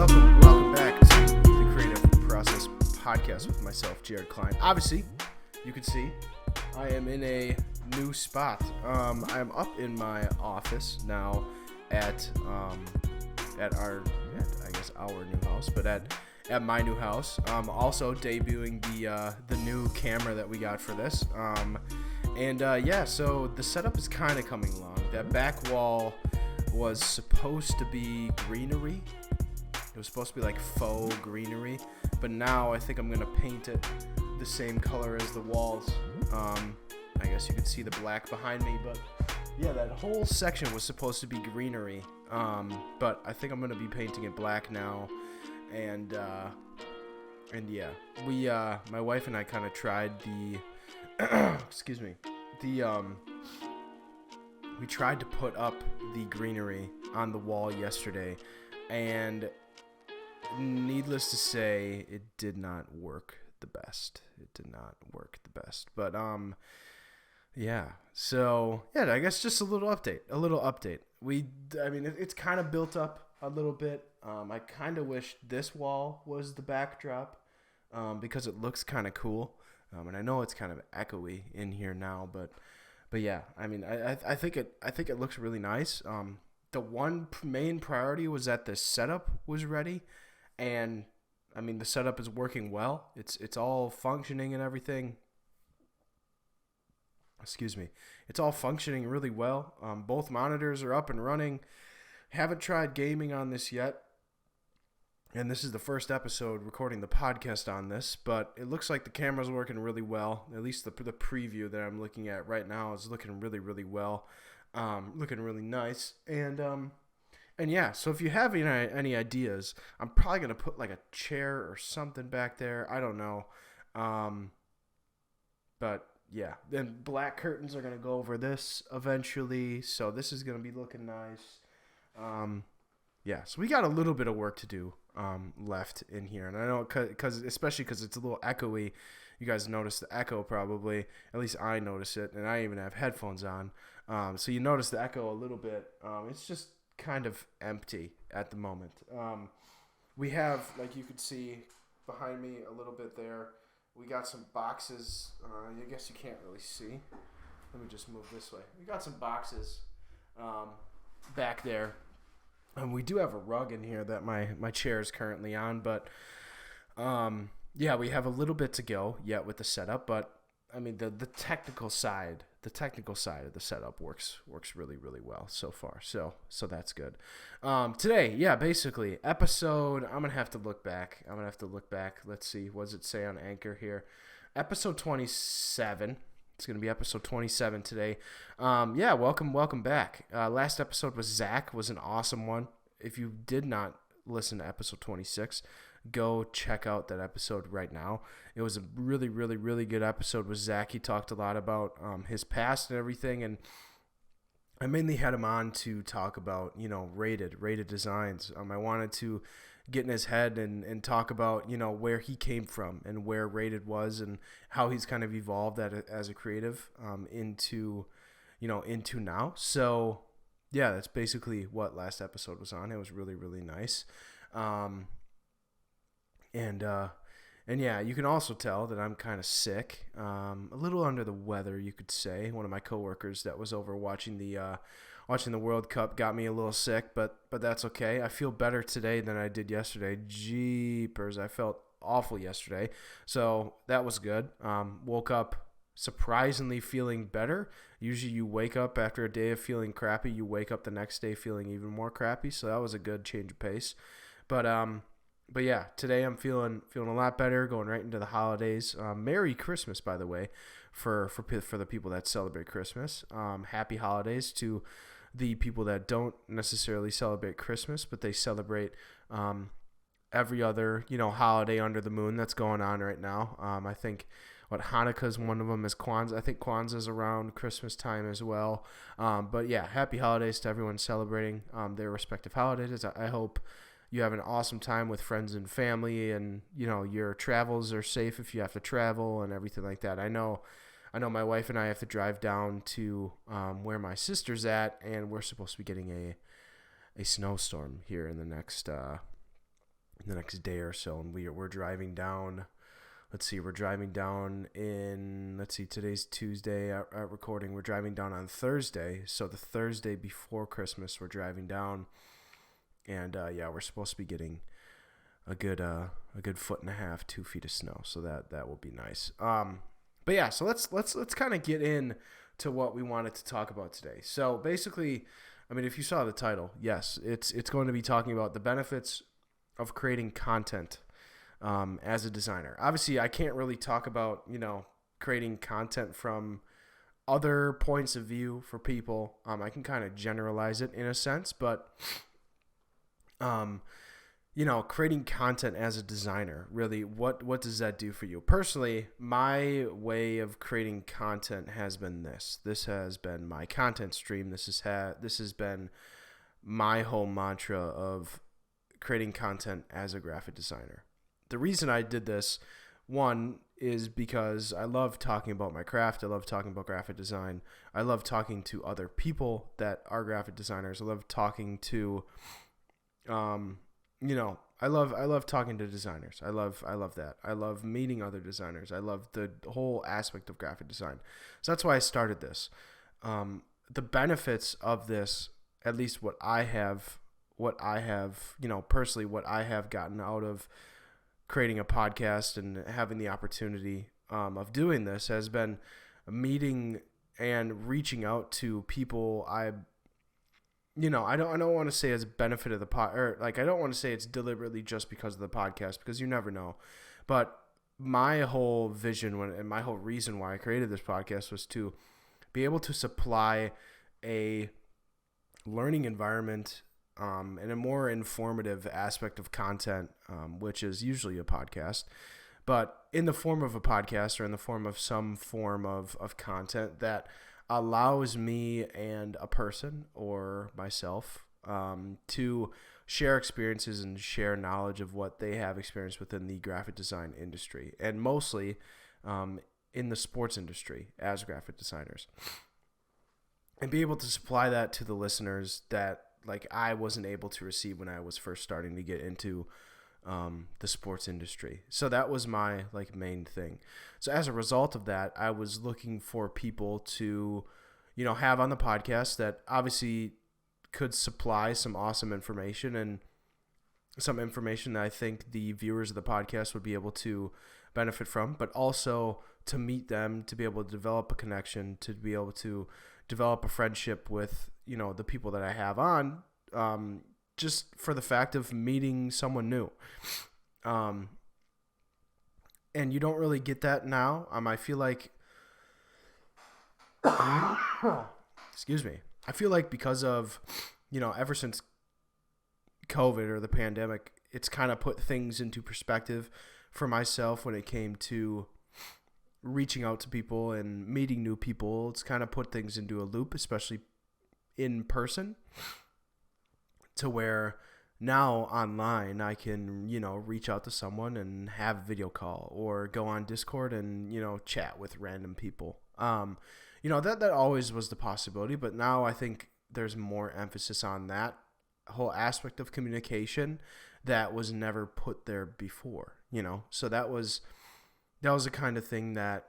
welcome back to the Creative Process Podcast with myself, Jared Klein. Obviously, you can see I am in a new spot. I am up in my office now at our new house, but at my new house. Also debuting the new camera that we got for this. So the setup is kind of coming along. That back wall was supposed to be greenery. It was supposed to be like faux greenery, but now I think I'm gonna paint it the same color as the walls. I guess you can see the black behind me, but yeah, that whole section was supposed to be greenery. But I think I'm gonna be painting it black now, and yeah, my wife and I kind of tried the, we tried to put up the greenery on the wall yesterday, and needless to say, it did not work the best. But I guess just a little update. It's kind of built up a little bit. I kind of wish this wall was the backdrop, because it looks kind of cool. And I know it's kind of echoey in here now, but yeah, I think it looks really nice. The one main priority was that the setup was ready, and the setup is working well. It's all functioning and everything. Excuse me. It's all functioning really well. Both monitors are up and running. Haven't tried gaming on this yet. And this is the first episode recording the podcast on this, but it looks like the camera's working really well. At least the preview that I'm looking at right now is looking really, really well. Looking really nice. And yeah, so if you have any ideas, I'm probably going to put like a chair or something back there. I don't know. But yeah, then black curtains are going to go over this eventually. So this is going to be looking nice. Yeah, so we got a little bit of work to do left in here. And I know especially because it's a little echoey. You guys notice the echo probably. At least I notice it. And I even have headphones on. So you notice the echo a little bit. It's just kind of empty at the moment. We have, like you could see behind me a little bit there, we got some boxes. I guess you can't really see. Let me just move this way. We got some boxes back there. And we do have a rug in here that my chair is currently on, but yeah, we have a little bit to go yet with the setup, but the technical side of the setup works really, really well so far. So that's good. Today, yeah, basically episode, I'm going to have to look back. Let's see. What does it say on Anchor here? Episode 27. It's going to be episode 27 today. Yeah, welcome back. Last episode was Zach, was an awesome one. If you did not listen to episode 26, go check out that episode right now. It was a really, really, really good episode with Zach. He talked a lot about his past and everything, and I mainly had him on to talk about, rated designs. I wanted to get in his head and talk about, where he came from and where Rated was and how he's kind of evolved as a creative into now. So yeah, that's basically what last episode was on. It was really, really nice. And yeah, you can also tell that I'm kind of sick, a little under the weather, you could say. One of my coworkers that was over watching the World Cup got me a little sick, but that's okay. I feel better today than I did yesterday. Jeepers, I felt awful yesterday, so that was good. Woke up surprisingly feeling better. Usually you wake up after a day of feeling crappy, you wake up the next day feeling even more crappy, so that was a good change of pace. But yeah, today I'm feeling a lot better, going right into the holidays. Merry Christmas, by the way, for the people that celebrate Christmas. Happy holidays to the people that don't necessarily celebrate Christmas, but they celebrate every other holiday under the moon that's going on right now. I think Hanukkah is one of them. Is Kwanzaa? I think Kwanzaa is around Christmas time as well. But yeah, happy holidays to everyone celebrating their respective holidays. I hope you have an awesome time with friends and family, and your travels are safe if you have to travel and everything like that. I know my wife and I have to drive down to where my sister's at, and we're supposed to be getting a snowstorm here in the next the next day or so, and we're driving down. Let's see, we're driving down in, today's Tuesday at recording. We're driving down on Thursday. So the Thursday before Christmas, we're driving down. And we're supposed to be getting a good 1.5 2 feet of snow. So that will be nice. But yeah, so let's kind of get in to what we wanted to talk about today. So basically, I mean, if you saw the title, yes, it's going to be talking about the benefits of creating content as a designer. Obviously, I can't really talk about, creating content from other points of view for people. I can kind of generalize it in a sense, but, creating content as a designer, really, what does that do for you? Personally, my way of creating content has been this. This has been my content stream. This has been my whole mantra of creating content as a graphic designer. The reason I did this, one, is because I love talking about my craft. I love talking about graphic design. I love talking to other people that are graphic designers. I love talking to, I love talking to designers. I love that. I love meeting other designers. I love the whole aspect of graphic design. So that's why I started this. The benefits of this, at least what I have, personally, what I have gotten out of creating a podcast and having the opportunity of doing this has been meeting and reaching out to people I don't want to say as a benefit of the I don't want to say it's deliberately just because of the podcast, because you never know. But my whole vision and my whole reason why I created this podcast was to be able to supply a learning environment and a more informative aspect of content, which is usually a podcast, but in the form of a podcast or in the form of some form of content that allows me and a person or myself to share experiences and share knowledge of what they have experienced within the graphic design industry, and mostly in the sports industry as graphic designers, and be able to supply that to the listeners that I wasn't able to receive when I was first starting to get into the sports industry. So that was my main thing. So as a result of that, I was looking for people to, have on the podcast that obviously could supply some awesome information, and some information that I think the viewers of the podcast would be able to benefit from, but also to meet them, to be able to develop a connection, to be able to develop a friendship with, the people that I have on, just for the fact of meeting someone new. And you don't really get that now. I feel like, excuse me. I feel like because of, ever since COVID or the pandemic, it's kind of put things into perspective for myself when it came to reaching out to people and meeting new people. It's kind of put things into a loop, especially in person, to where now online I can, reach out to someone and have a video call, or go on Discord and, chat with random people. That always was the possibility, but now I think there's more emphasis on that whole aspect of communication that was never put there before, so that was the kind of thing that,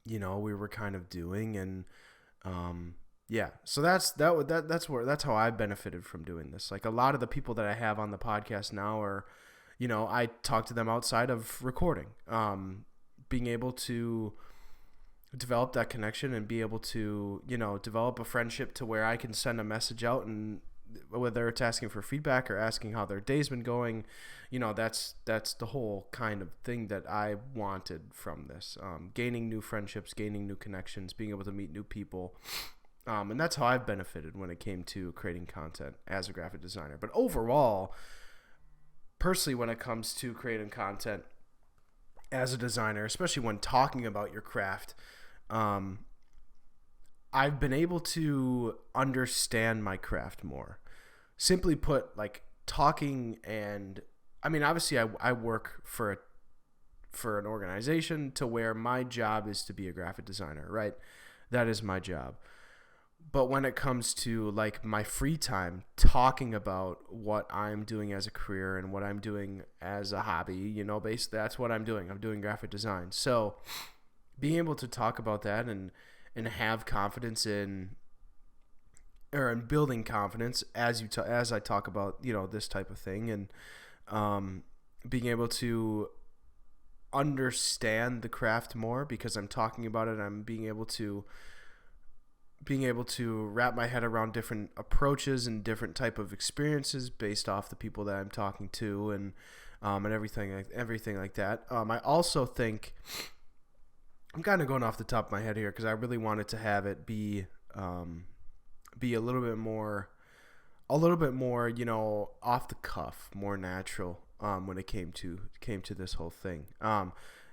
we were kind of doing. And, so that's how I benefited from doing this. A lot of the people that I have on the podcast now are, I talk to them outside of recording, being able to develop that connection and be able to, develop a friendship to where I can send a message out, and whether it's asking for feedback or asking how their day's been going, that's the whole kind of thing that I wanted from this, gaining new friendships, gaining new connections, being able to meet new people. And that's how I've benefited when it came to creating content as a graphic designer. But overall, personally, when it comes to creating content as a designer, especially when talking about your craft, I've been able to understand my craft more. Simply put, talking, and obviously I work for an organization to where my job is to be a graphic designer, right? That is my job. But when it comes to like my free time, talking about what I'm doing as a career and what I'm doing as a hobby, basically that's what I'm doing. I'm doing graphic design. So being able to talk about that and have confidence in building confidence as I talk about this type of thing, and being able to understand the craft more because I'm talking about it. I'm being able to wrap my head around different approaches and different type of experiences based off the people that I'm talking to, and everything like that. I also think I'm kind of going off the top of my head here because I really wanted to have it be a little bit more, off the cuff, more natural when it came to this whole thing.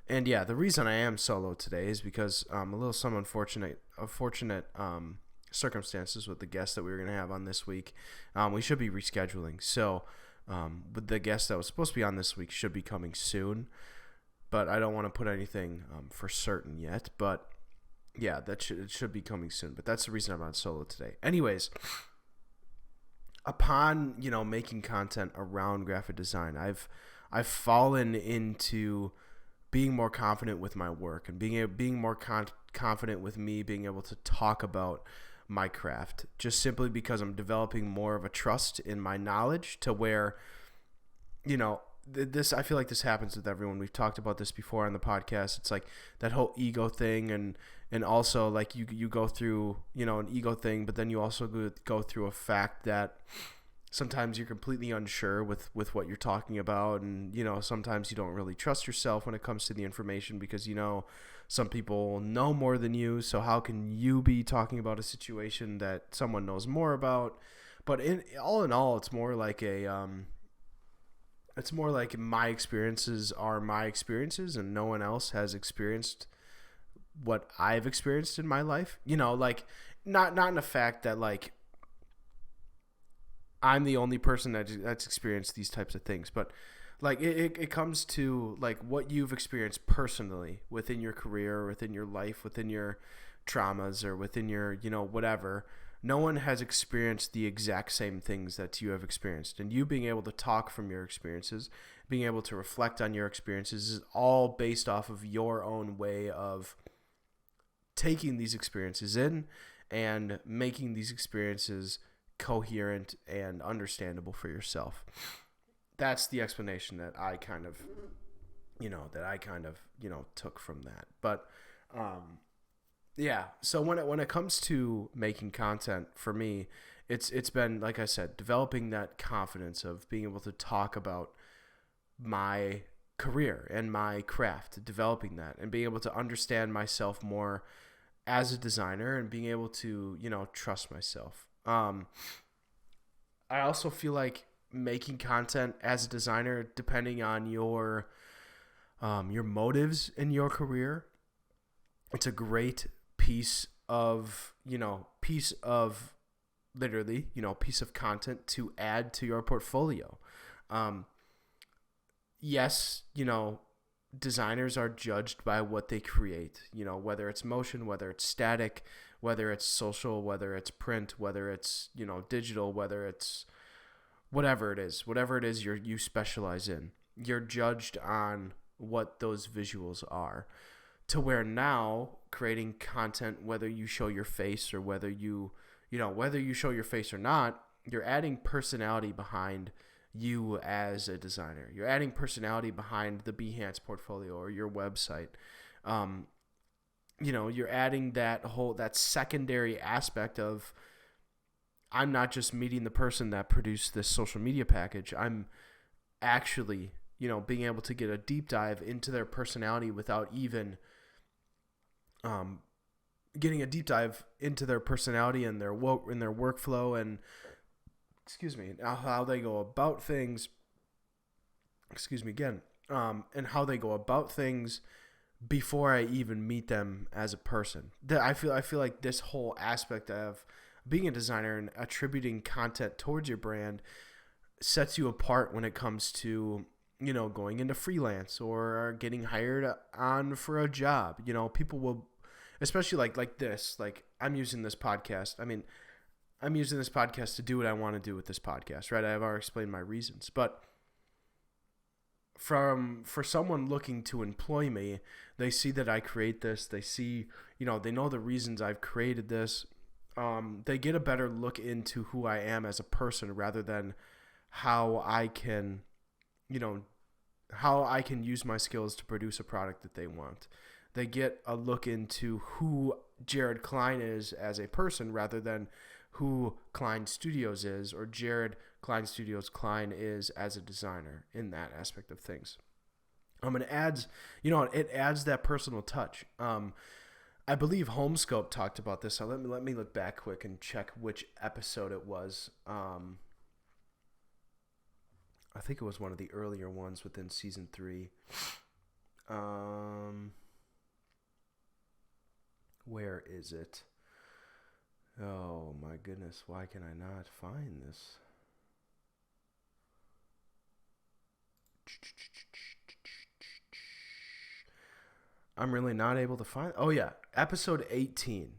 And yeah, the reason I am solo today is because some unfortunate circumstances with the guest that we were going to have on this week. We should be rescheduling. So but the guest that was supposed to be on this week should be coming soon. But I don't want to put anything for certain yet. But yeah, it should be coming soon. But that's the reason I'm on solo today. Anyways, upon making content around graphic design, I've fallen into being more confident with my work and being more confident with me being able to talk about my craft, just simply because I'm developing more of a trust in my knowledge to where, this, I feel like this happens with everyone. We've talked about this before on the podcast. It's like that whole ego thing, and also like you go through, an ego thing, but then you also go through a fact that sometimes you're completely unsure with what you're talking about, and sometimes you don't really trust yourself when it comes to the information because some people know more than you, so how can you be talking about a situation that someone knows more about? But in all, it's more like my experiences are my experiences, and no one else has experienced what I've experienced in my life. Like not in the fact that like I'm the only person that's experienced these types of things, but like it comes to like what you've experienced personally within your career, within your life, within your traumas, or within your whatever. No one has experienced the exact same things that you have experienced, and you being able to talk from your experiences, being able to reflect on your experiences, is all based off of your own way of taking these experiences in and making these experiences coherent and understandable for yourself. That's the explanation that I kind of took from that. But yeah, so when it comes to making content, for me, it's been, like I said, developing that confidence of being able to talk about my career and my craft, developing that and being able to understand myself more as a designer, and being able to trust myself. I also feel like making content as a designer, depending on your motives in your career, it's a great piece of content to add to your portfolio. Yes, designers are judged by what they create, whether it's motion, whether it's static, whether it's social, whether it's print, whether it's, digital, whether it's whatever it is you specialize in. You're judged on what those visuals are, to where now creating content, whether you show your face or whether you show your face or not, you're adding personality behind you as a designer. You're adding personality behind the Behance portfolio or your website. You're adding that secondary aspect of, I'm not just meeting the person that produced this social media package. I'm actually, being able to get a deep dive into their personality without even getting a deep dive into their personality and their workflow, and how they go about things. And how they go about things before I even meet them as a person. I feel like this whole aspect of being a designer and attributing content towards your brand sets you apart when it comes to, going into freelance or getting hired on for a job. People will, especially like this. Like I'm using this podcast. I mean, I'm using this podcast to do what I want to do with this podcast, right? I've already explained my reasons, but for someone looking to employ me, they see that I create this. They see, they know the reasons I've created this. They get a better look into who I am as a person rather than how I can, how I can use my skills to produce a product that they want. They get a look into who Jared Klein is as a person rather than who Klein Studios is, or Jared Klein Studios Klein is as a designer in that aspect of things. It adds, it adds that personal touch. I believe Homescope talked about this. So let me look back quick and check which episode it was. I think it was one of the earlier ones within season 3. Where is it? Oh my goodness, why can I not find this? I'm really not able to find. Oh yeah, episode 18.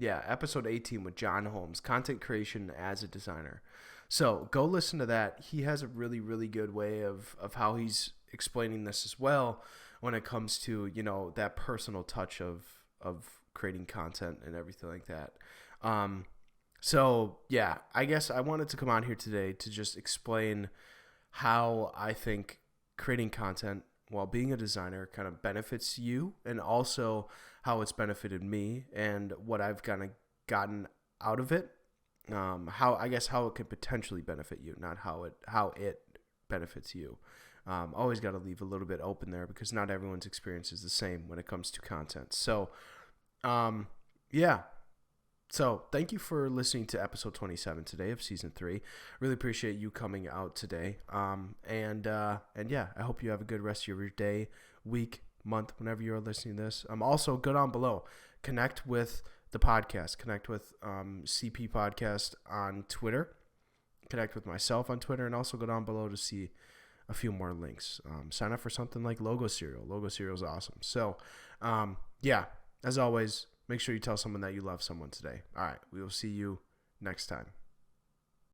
Episode 18 with John Holmes, content creation as a designer. So go listen to that. He has a really, really good way of how he's explaining this as well when it comes to, that personal touch of creating content and everything like that. So yeah, I guess I wanted to come on here today to just explain how I think creating content while being a designer kind of benefits you, and also how it's benefited me and what I've kind of gotten out of it. How it could potentially benefit you, not how it benefits you. Always got to leave a little bit open there because not everyone's experience is the same when it comes to content. So, So thank you for listening to episode 27 today of season 3. Really appreciate you coming out today. I hope you have a good rest of your day, week, month, whenever you're listening to this. Also, go down below, connect with the podcast, connect with CP Podcast on Twitter, connect with myself on Twitter, and also go down below to see a few more links. Sign up for something like Logo Serial. Logo Serial is awesome. So, as always, make sure you tell someone that you love someone today. All right, we will see you next time.